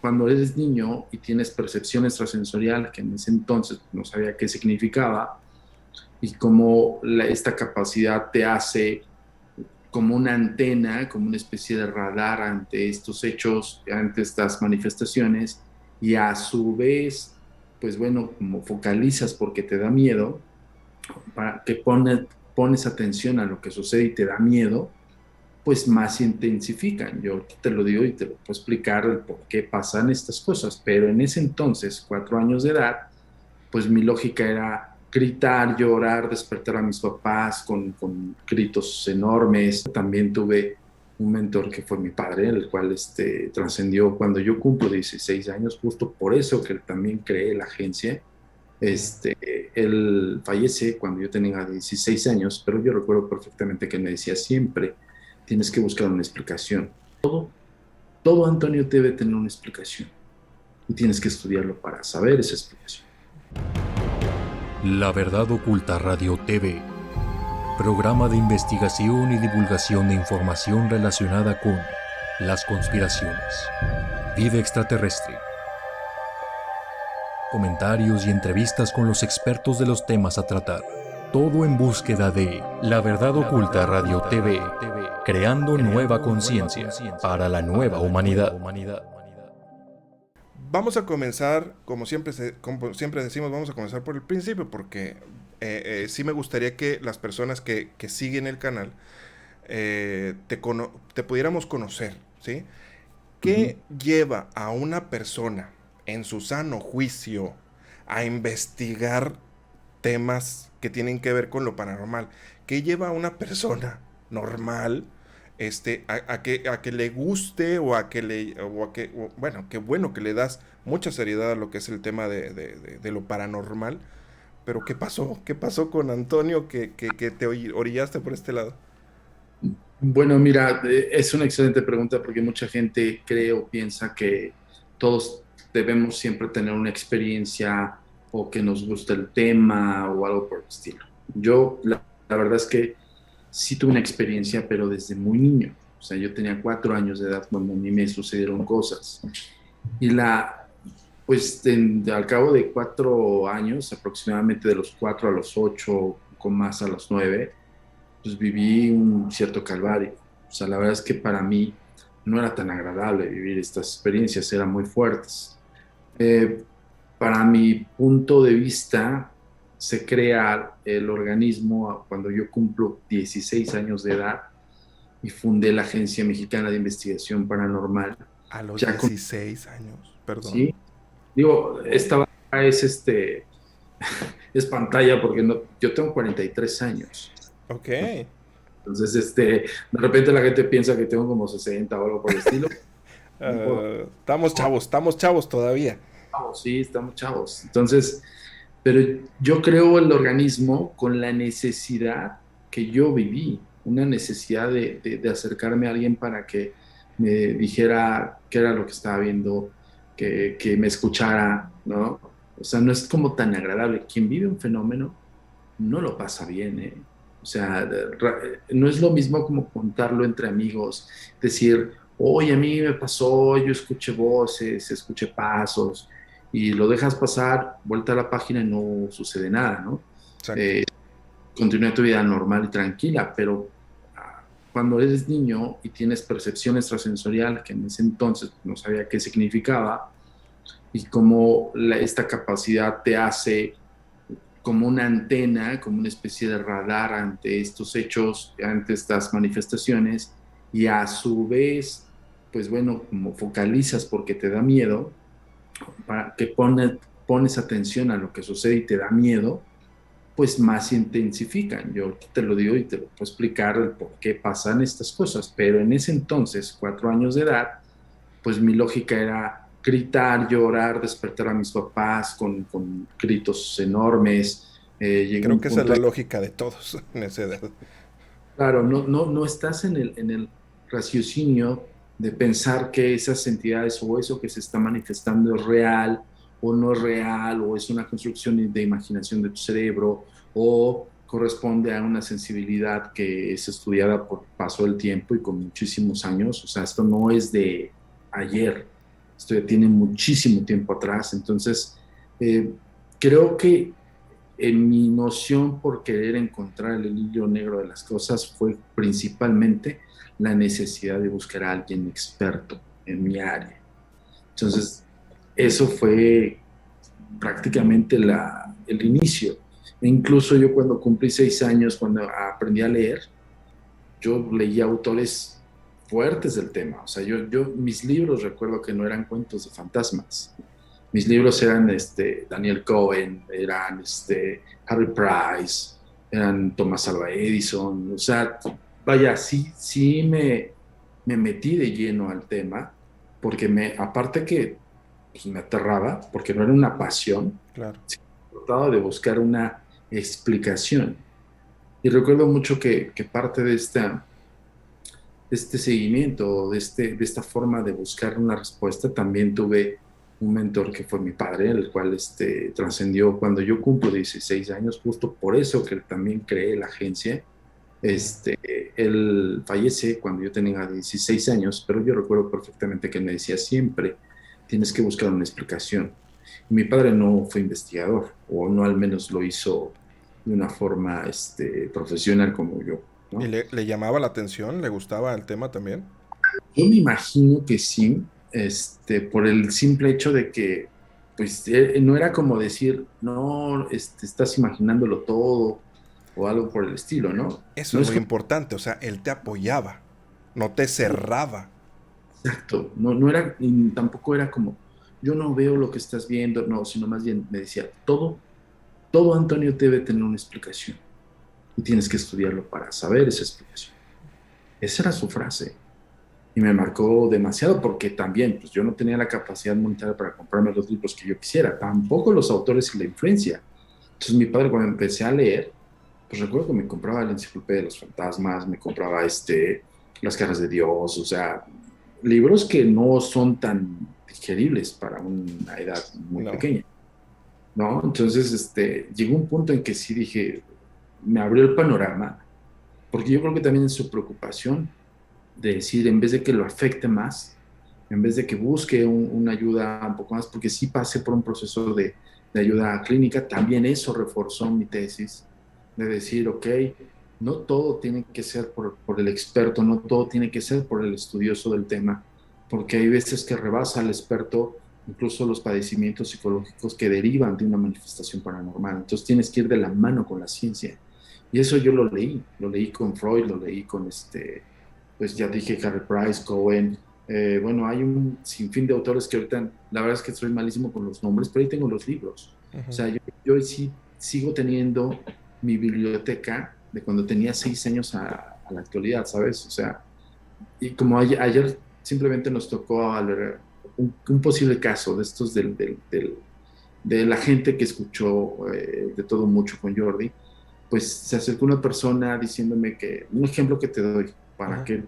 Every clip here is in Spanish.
cuando eres niño y tienes percepción extrasensorial, que en ese entonces no sabía qué significaba, y cómo esta capacidad te hace como una antena, como una especie de radar ante estos hechos, ante estas manifestaciones, y a su vez, pues bueno, como focalizas porque te da miedo, para que pones atención a lo que sucede y te da miedo, pues más se intensifican. Yo te lo digo y te lo puedo explicar el por qué pasan estas cosas, pero en ese entonces, 4 años de edad, pues mi lógica era gritar, llorar, despertar a mis papás con gritos enormes. También tuve un mentor que fue mi padre, el cual trascendió cuando yo cumplo 16 años, justo por eso que también creé la agencia. Él fallece cuando yo tenía 16 años, pero yo recuerdo perfectamente que él me decía siempre, tienes que buscar una explicación. Todo, Antonio, debe tener una explicación y tienes que estudiarlo para saber esa explicación. La Verdad Oculta Radio TV, programa de investigación y divulgación de información relacionada con las conspiraciones, vida extraterrestre, comentarios y entrevistas con los expertos de los temas a tratar. Todo en búsqueda de La Verdad Oculta Radio TV, creando nueva conciencia para la nueva humanidad. Vamos a comenzar, como siempre decimos, vamos a comenzar por el principio, porque sí me gustaría que las personas que siguen el canal te pudiéramos conocer, ¿sí? ¿Qué lleva a una persona en su sano juicio a investigar temas que tienen que ver con lo paranormal? ¿Qué lleva a una persona normal a que le guste bueno, qué bueno que le das mucha seriedad a lo que es el tema de lo paranormal? Pero ¿qué pasó? ¿Qué pasó con Antonio que te orillaste por este lado? Bueno, mira, es una excelente pregunta porque mucha gente cree o piensa que todos debemos siempre tener una experiencia o que nos gusta el tema o algo por el estilo. Yo, la verdad es que sí tuve una experiencia, pero desde muy niño. O sea, yo tenía 4 años de edad cuando a mí me sucedieron cosas. Y pues al cabo de 4 años, aproximadamente de los 4 a los 8, con más a los 9, pues viví un cierto calvario. O sea, la verdad es que para mí no era tan agradable vivir estas experiencias, eran muy fuertes. Eh, para mi punto de vista, se crea el organismo cuando yo cumplo 16 años de edad y fundé la Agencia Mexicana de Investigación Paranormal. A los Ya 16 años, perdón. sí, digo, esta es es pantalla porque no, yo tengo 43 años. Ok. Entonces, de repente la gente piensa que tengo como 60 o algo por el estilo. No importa. Estamos chavos todavía. Sí, estamos chavos. Entonces, pero yo creo el organismo con la necesidad que yo viví, una necesidad de acercarme a alguien para que me dijera qué era lo que estaba viendo, que me escuchara, ¿no? O sea, no es como tan agradable. Quien vive un fenómeno no lo pasa bien, ¿eh? O sea, no es lo mismo como contarlo entre amigos, decir, oye, a mí me pasó, yo escuché voces, escuché pasos, y lo dejas pasar, vuelta a la página y no sucede nada, ¿no? Exacto. Eh, Continúa tu vida normal y tranquila, pero cuando eres niño y tienes percepción extrasensorial, que en ese entonces no sabía qué significaba, y cómo esta capacidad te hace como una antena, como una especie de radar ante estos hechos, ante estas manifestaciones, y a su vez, pues bueno, como focalizas porque te da miedo, para que pones atención a lo que sucede y te da miedo, pues más se intensifican. Yo te lo digo y te lo puedo explicar el por qué pasan estas cosas, pero en ese entonces, 4 años de edad, pues mi lógica era gritar, llorar, despertar a mis papás con gritos enormes. Llegó Creo un que esa es punto, la lógica de todos en esa edad. claro, no estás en el raciocinio de pensar que esas entidades o eso que se está manifestando es real o no es real, o es una construcción de imaginación de tu cerebro, o corresponde a una sensibilidad que es estudiada por paso del tiempo y con muchísimos años. O sea, esto no es de ayer. esto ya tiene muchísimo tiempo atrás, entonces creo que en mi noción por querer encontrar el hilo negro de las cosas fue principalmente la necesidad de buscar a alguien experto en mi área. Entonces, eso fue prácticamente el inicio. E incluso yo cuando cumplí 6 años, cuando aprendí a leer, yo leía autores fuertes del tema. O sea, mis libros recuerdo que no eran cuentos de fantasmas. Mis libros eran Daniel Cohen, eran Harry Price, eran Thomas Alva Edison. O sea, vaya, sí me metí de lleno al tema, porque aparte que pues, me aterraba, porque no era una pasión, Claro. trataba de buscar una explicación. Y recuerdo mucho que parte de este seguimiento, de esta forma de buscar una respuesta, también tuve un mentor que fue mi padre, el cual trascendió cuando yo cumplo 16 años, justo por eso que también creé la agencia. Él fallece cuando yo tenía 16 años, pero yo recuerdo perfectamente que él me decía siempre, tienes que buscar una explicación. Y mi padre no fue investigador, o no al menos lo hizo de una forma profesional como yo, ¿Y ¿no? le llamaba la atención? ¿Le gustaba el tema también? Yo me imagino que sí, por el simple hecho de que, pues, no era como decir, no, estás imaginándolo todo o algo por el estilo, ¿no? Eso No es es muy como, importante, o sea, él te apoyaba, no te cerraba. exacto, no era, y tampoco era como, yo no veo lo que estás viendo, no, sino más bien me decía, todo Antonio debe tener una explicación y tienes que estudiarlo para saber esa explicación. Esa era su frase. Y me marcó demasiado porque también pues yo no tenía la capacidad monetaria para comprarme los libros que yo quisiera, tampoco los autores y la influencia. Entonces mi padre cuando empecé a leer, pues recuerdo que me compraba la Enciclopedia de los Fantasmas, me compraba Las Caras de Dios, o sea, libros que no son tan digeribles para una edad muy No. pequeña, ¿no? Entonces llegó un punto en que sí dije, me abrió el panorama, porque yo creo que también es su preocupación de decir, en vez de que lo afecte más, en vez de que busque una ayuda un poco más, porque sí pasé por un proceso de ayuda clínica, también eso reforzó mi tesis, de decir, ok, no todo tiene que ser por el experto, no todo tiene que ser por el estudioso del tema, porque hay veces que rebasa al experto incluso los padecimientos psicológicos que derivan de una manifestación paranormal. Entonces tienes que ir de la mano con la ciencia. Y eso yo lo leí con Freud, lo leí con pues ya dije Harry Price, Cohen, bueno, hay un sinfín de autores que ahorita, la verdad es que soy malísimo con los nombres, pero ahí tengo los libros. O Ujú. sea, yo sí sigo teniendo mi biblioteca de cuando tenía 6 años a la actualidad, ¿sabes? O sea, y como ayer simplemente nos tocó un posible caso de estos de la gente que escuchó de todo mucho con Jordi, pues se acercó una persona diciéndome que, un ejemplo que te doy, para Ajá. que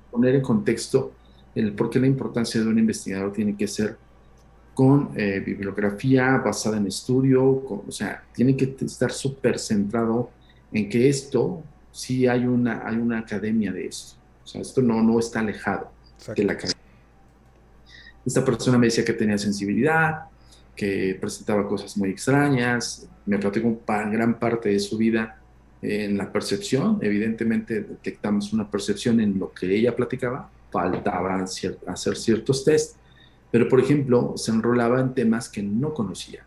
poner en contexto el por qué la importancia de un investigador tiene que ser con bibliografía basada en estudio, o sea, tiene que estar súper centrado en que esto, sí hay una academia de esto, o sea, esto no está alejado de la Exacto. academia. Esta persona me decía que tenía sensibilidad, que presentaba cosas muy extrañas, me platicó gran parte de su vida en la percepción, evidentemente detectamos una percepción en lo que ella platicaba, faltaba hacer ciertos test, pero por ejemplo se enrolaba en temas que no conocía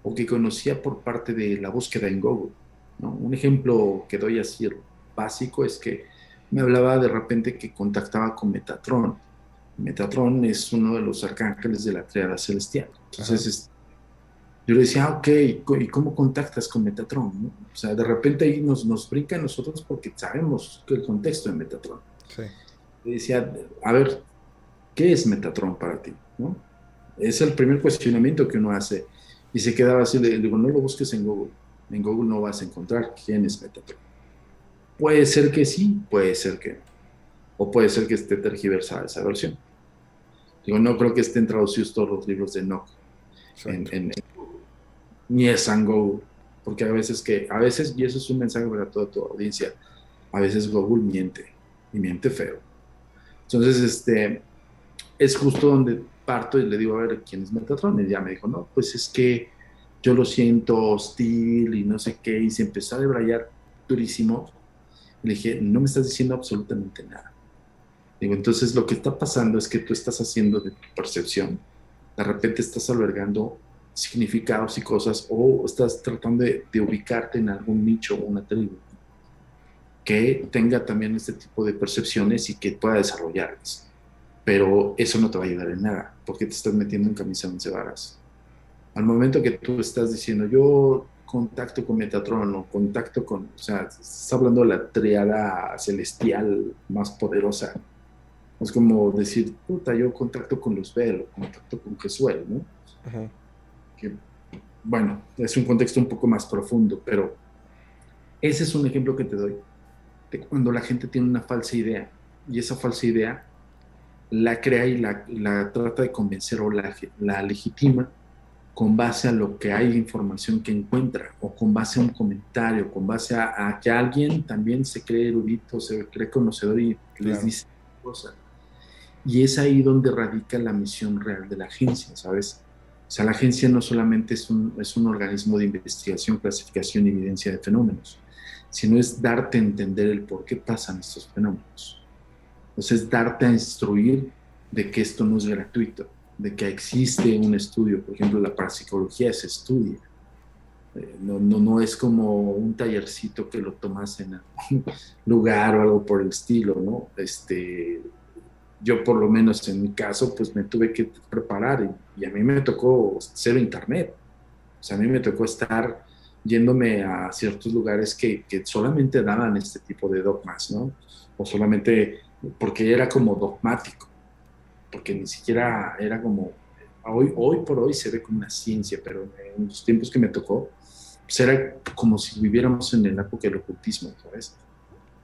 o que conocía por parte de la búsqueda en Google, ¿no? Un ejemplo que doy así básico es que me hablaba de repente que contactaba con Metatron. Metatron es uno de los arcángeles de la triada celestial. Ajá. Entonces, yo le decía, ok, ¿y cómo contactas con Metatron? ¿No? O sea, de repente ahí nos brinca a nosotros porque sabemos que el contexto de Metatron. Sí. Le decía, a ver, ¿qué es Metatron para ti? ¿No? Es el primer cuestionamiento que uno hace. Y se quedaba así, le digo, no lo busques en Google. En Google no vas a encontrar quién es Metatron. Puede ser que sí, puede ser que no. O puede ser que esté tergiversada esa versión. Digo, no creo que estén traducidos todos los libros de Enoch Exacto. ni es San Google, porque a veces, y eso es un mensaje para toda tu audiencia, a veces Google miente, y miente feo. Entonces, es justo donde parto y le digo, a ver, ¿quién es Metatron? Y ya me dijo, no, pues es que yo lo siento hostil y no sé qué, y se empezó a debrayar durísimo. Le dije, no me estás diciendo absolutamente nada. Digo, entonces lo que está pasando es que tú estás haciendo de tu percepción, de repente estás albergando significados y cosas, o estás tratando de ubicarte en algún nicho o una tribu que tenga también este tipo de percepciones y que pueda desarrollarlas. Pero eso no te va a ayudar en nada, porque te estás metiendo en camisa de once varas. Al momento que tú estás diciendo, yo contacto con Metatron o contacto con, o sea, estás hablando de la triada celestial más poderosa. Es como decir, puta, yo contacto con Luzbel o contacto con Jesuel, ¿no? Ujú. Que, bueno, es un contexto un poco más profundo, pero ese es un ejemplo que te doy de cuando la gente tiene una falsa idea y esa falsa idea la crea y la trata de convencer o la legitima con base a lo que hay de información que encuentra, o con base a un comentario, con base a que alguien también se cree erudito, se cree conocedor y les Claro. dice cosas. Y es ahí donde radica la misión real de la agencia, ¿sabes? O sea, la agencia no solamente es un organismo de investigación, clasificación y evidencia de fenómenos, sino es darte a entender el por qué pasan estos fenómenos. Entonces, darte a instruir de que esto no es gratuito, de que existe un estudio. Por ejemplo, la parapsicología se estudia. No es como un tallercito que lo tomas en algún lugar o algo por el estilo, ¿no? Yo por lo menos en mi caso, pues me tuve que preparar y a mí me tocó cero internet. O sea, a mí me tocó estar yéndome a ciertos lugares que solamente daban este tipo de dogmas, ¿no? O solamente porque era como dogmático, porque ni siquiera era como, hoy por hoy se ve como una ciencia, pero en los tiempos que me tocó, pues era como si viviéramos en la época del ocultismo, ¿sabes?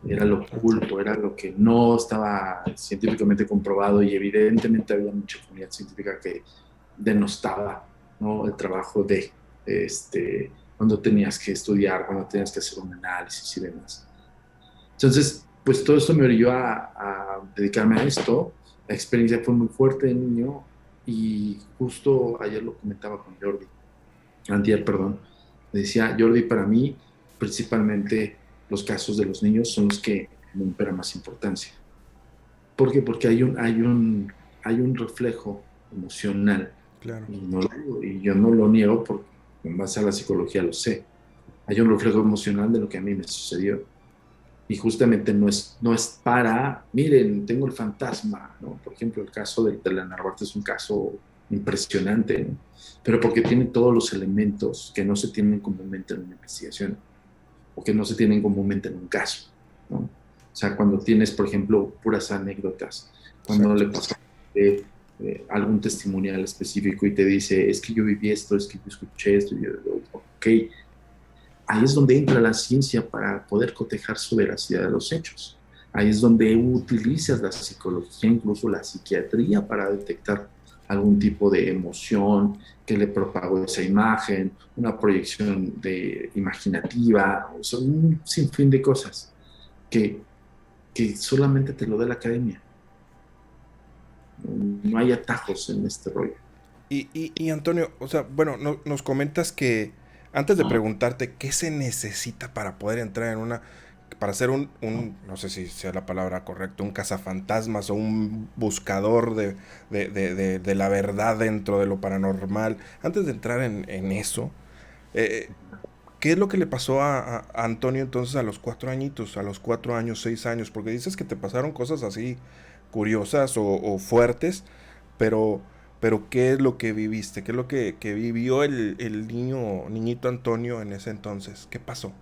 Era lo oculto, era lo que no estaba científicamente comprobado y evidentemente había mucha comunidad científica que denostaba, ¿no? El trabajo de cuando tenías que estudiar, cuando tenías que hacer un análisis y demás. Entonces, pues todo esto me orilló a dedicarme a esto. La experiencia fue muy fuerte de niño y justo ayer lo comentaba con Jordi, antier, perdón, le decía, Jordi, para mí, principalmente los casos de los niños son los que me imperan más importancia. ¿Por qué? Porque hay un reflejo emocional Claro. y yo no lo niego porque en base a la psicología lo sé. Hay un reflejo emocional de lo que a mí me sucedió. Y justamente no es para, miren, tengo el fantasma, ¿no? Por ejemplo, el caso de la Narvarte es un caso impresionante, ¿no? Pero porque tiene todos los elementos que no se tienen comúnmente en una investigación o que no se tienen comúnmente en un caso, ¿no? O sea, cuando tienes, por ejemplo, puras anécdotas, cuando Exacto. le pasa algún testimonial específico y te dice, es que yo viví esto, es que yo escuché esto, y yo, ok, ahí es donde entra la ciencia para poder cotejar su veracidad de los hechos. Ahí es donde utilizas la psicología, incluso la psiquiatría, para detectar algún tipo de emoción que le propagó esa imagen, una proyección imaginativa, o sea, un sinfín de cosas que, que solamente te lo da la academia. No hay atajos en este rollo. Y Antonio, o sea, bueno, nos comentas que antes de preguntarte qué se necesita para poder entrar en una, para ser no sé si sea la palabra correcta, un cazafantasmas o un buscador de la verdad dentro de lo paranormal, antes de entrar en eso, eh, ¿qué es lo que le pasó a Antonio entonces a los 4 añitos, a los 4 años, 6 años? Porque dices que te pasaron cosas así curiosas o fuertes, pero, pero ¿qué es lo que viviste? ¿Qué es lo que vivió el niñito Antonio en ese entonces? ¿Qué pasó?